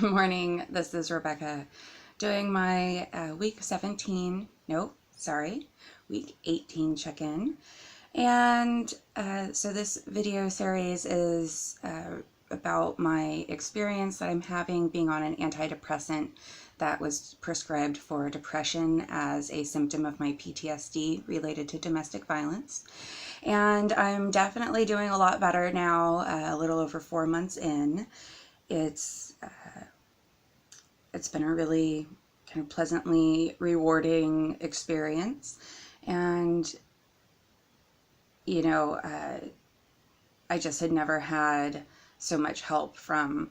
Good morning. This is Rebecca doing my week 18 check-in. And so this video series is about my experience that I'm having being on an antidepressant that was prescribed for depression as a symptom of my PTSD related to domestic violence. And I'm definitely doing a lot better now, a little over 4 months in. It's been a really kind of pleasantly rewarding experience. And, I just had never had so much help from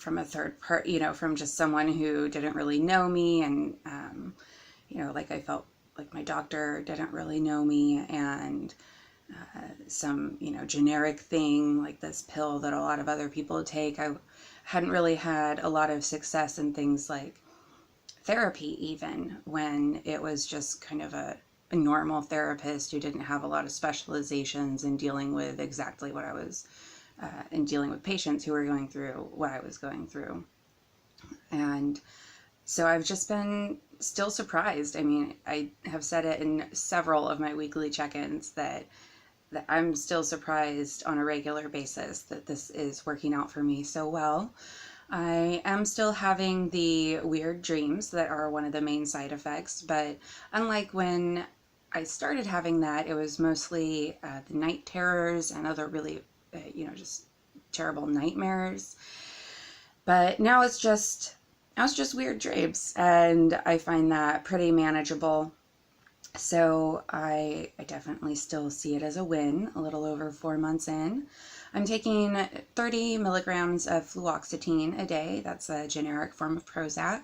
a third part, from just someone who didn't really know me. And, I felt like my doctor didn't really know me, and some, generic thing like this pill that a lot of other people take. I hadn't really had a lot of success in things like therapy, even when it was just kind of a normal therapist who didn't have a lot of specializations in dealing with exactly what I was, in dealing with patients who were going through what I was going through. And so I've just been still surprised. I mean, I have said it in several of my weekly check-ins that I'm still surprised on a regular basis that this is working out for me so well. I am still having the weird dreams that are one of the main side effects, but unlike when I started having that, it was mostly the night terrors and other really, just terrible nightmares. But now it's just weird dreams, and I find that pretty manageable. So I definitely still see it as a win, a little over 4 months in. I'm taking 30 milligrams of fluoxetine a day. That's a generic form of Prozac.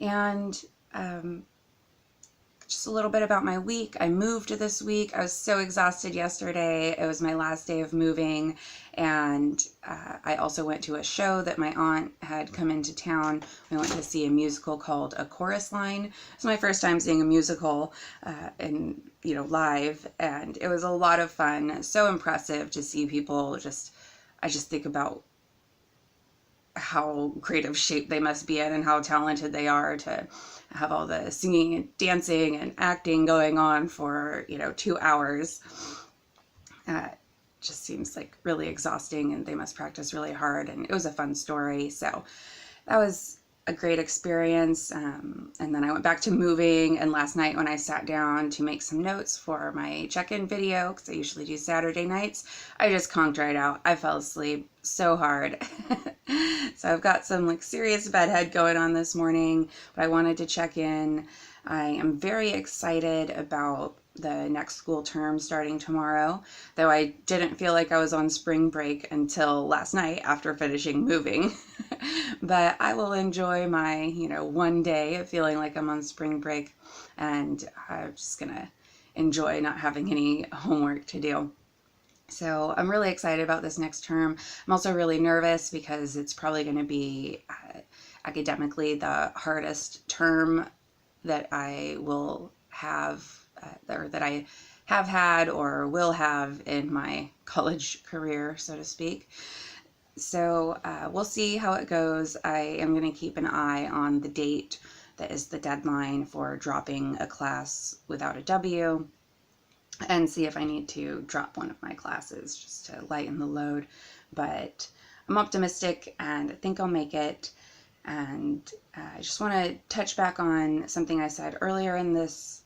And just a little bit about my week. I moved this week. I was so exhausted yesterday. It was my last day of moving, and I also went to a show that my aunt had come into town. We went to see a musical called A Chorus Line. It's my first time seeing a musical live, and it was a lot of fun. So impressive to see people I just think about how creative shape they must be in and how talented they are to have all the singing and dancing and acting going on for 2 hours. Just seems like really exhausting, and they must practice really hard, and it was a fun story. So that was a great experience. And then I went back to moving, and last night when I sat down to make some notes for my check-in video, because I usually do Saturday nights, I just conked right out. I fell asleep so hard. So I've got some serious bedhead going on this morning, but I wanted to check in. I am very excited about the next school term starting tomorrow, though I didn't feel like I was on spring break until last night after finishing moving. But I will enjoy my, one day of feeling like I'm on spring break, and I'm just gonna enjoy not having any homework to do. So I'm really excited about this next term. I'm also really nervous because it's probably going to be academically the hardest term that I will have, or that I have had or will have in my college career, so to speak. So we'll see how it goes. I am going to keep an eye on the date that is the deadline for dropping a class without a W, and see if I need to drop one of my classes just to lighten the load. But I'm optimistic and I think I'll make it. And I just want to touch back on something I said earlier in this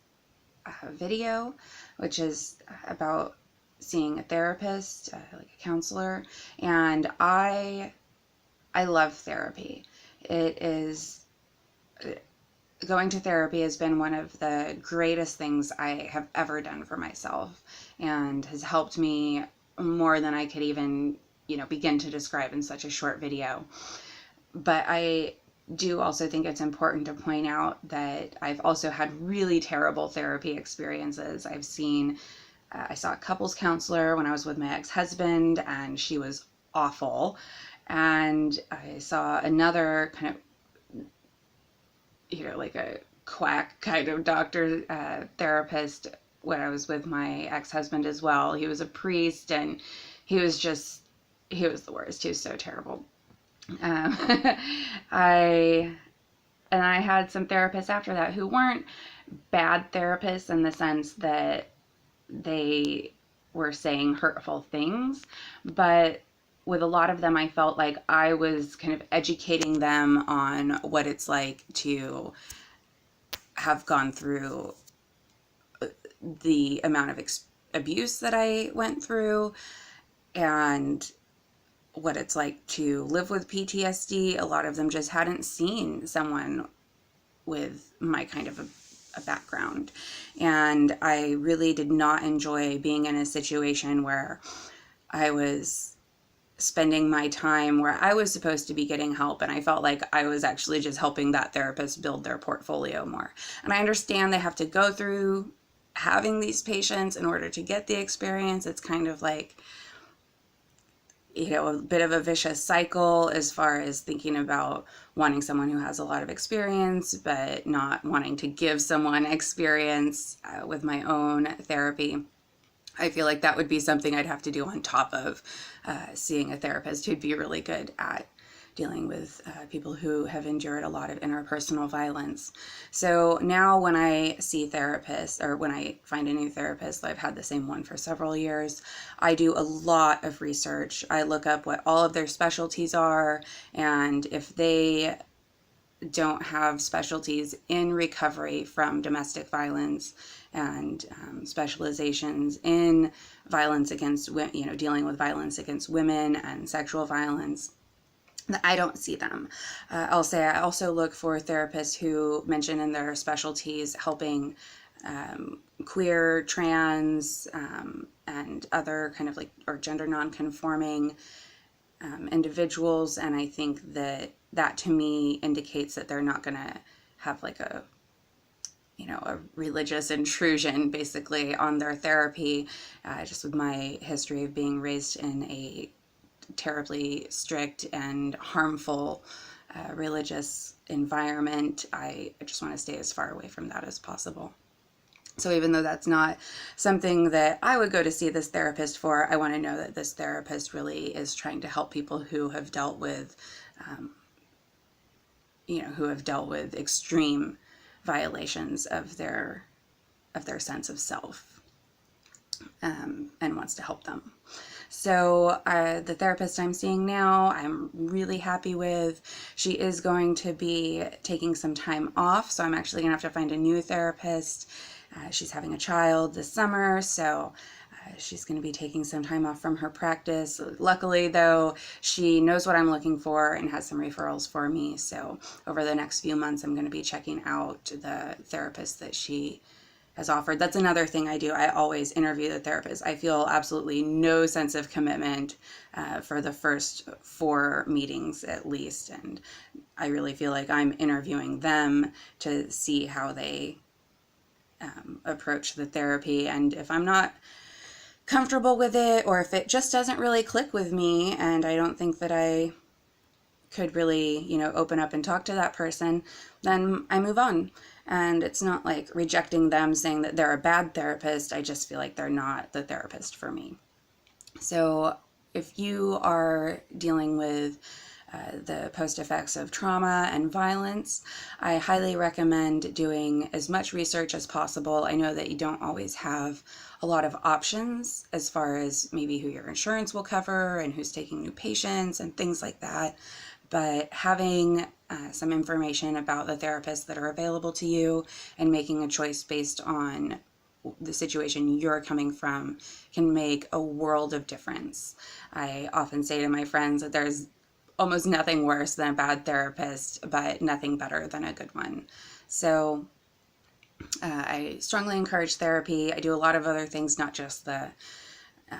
video, which is about seeing a therapist, like a counselor. And I love therapy. Going to therapy has been one of the greatest things I have ever done for myself, and has helped me more than I could even, begin to describe in such a short video. But I do also think it's important to point out that I've also had really terrible therapy experiences. I saw a couples counselor when I was with my ex-husband, and she was awful. And I saw another kind of like a quack kind of doctor, therapist, when I was with my ex-husband as well. He was a priest, and he was the worst. He was so terrible. Um, I and I had some therapists after that who weren't bad therapists in the sense that they were saying hurtful things, but with a lot of them, I felt like I was kind of educating them on what it's like to have gone through the amount of abuse that I went through and what it's like to live with PTSD. A lot of them just hadn't seen someone with my kind of a background. And I really did not enjoy being in a situation where I was spending my time where I was supposed to be getting help, and I felt like I was actually just helping that therapist build their portfolio more. And I understand they have to go through having these patients in order to get the experience. It's kind of like, a bit of a vicious cycle as far as thinking about wanting someone who has a lot of experience, but not wanting to give someone experience with my own therapy. I feel like that would be something I'd have to do on top of seeing a therapist who'd be really good at dealing with people who have endured a lot of interpersonal violence. So now when I see therapists, or when I find a new therapist, I've had the same one for several years, I do a lot of research. I look up what all of their specialties are, and if they don't have specialties in recovery from domestic violence and specializations in violence against, dealing with violence against women and sexual violence, I don't see them. I'll say I also look for therapists who mention in their specialties helping queer, trans, and other kind of like, or gender non-conforming individuals. And I think that to me indicates that they're not going to have like a religious intrusion basically on their therapy. Just with my history of being raised in a terribly strict and harmful religious environment, I just want to stay as far away from that as possible. So even though that's not something that I would go to see this therapist for, I want to know that this therapist really is trying to help people who have dealt with, extreme violations of their sense of self, and wants to help them. So the therapist I'm seeing now, I'm really happy with. She is going to be taking some time off, so I'm actually going to have to find a new therapist. She's having a child this summer, so she's going to be taking some time off from her practice. Luckily, though, she knows what I'm looking for and has some referrals for me. So over the next few months, I'm going to be checking out the therapist that she has offered. That's another thing I do. I always interview the therapist. I feel absolutely no sense of commitment for the first 4 meetings at least. And I really feel like I'm interviewing them to see how they approach the therapy. And if I'm not comfortable with it, or if it just doesn't really click with me and I don't think that I could really, open up and talk to that person, then I move on. And it's not like rejecting them, saying that they're a bad therapist. I just feel like they're not the therapist for me. So if you are dealing with the post effects of trauma and violence, I highly recommend doing as much research as possible. I know that you don't always have a lot of options as far as maybe who your insurance will cover and who's taking new patients and things like that. But having some information about the therapists that are available to you and making a choice based on the situation you're coming from can make a world of difference. I often say to my friends that there's almost nothing worse than a bad therapist, but nothing better than a good one. So I strongly encourage therapy. I do a lot of other things, not just the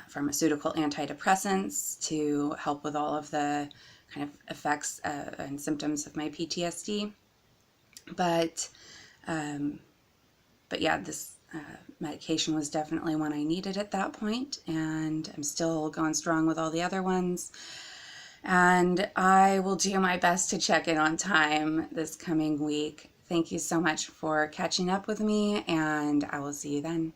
pharmaceutical antidepressants, to help with all of the kind of effects and symptoms of my PTSD. But yeah, this medication was definitely one I needed at that point, and I'm still going strong with all the other ones. And I will do my best to check in on time this coming week. Thank you so much for catching up with me, and I will see you then.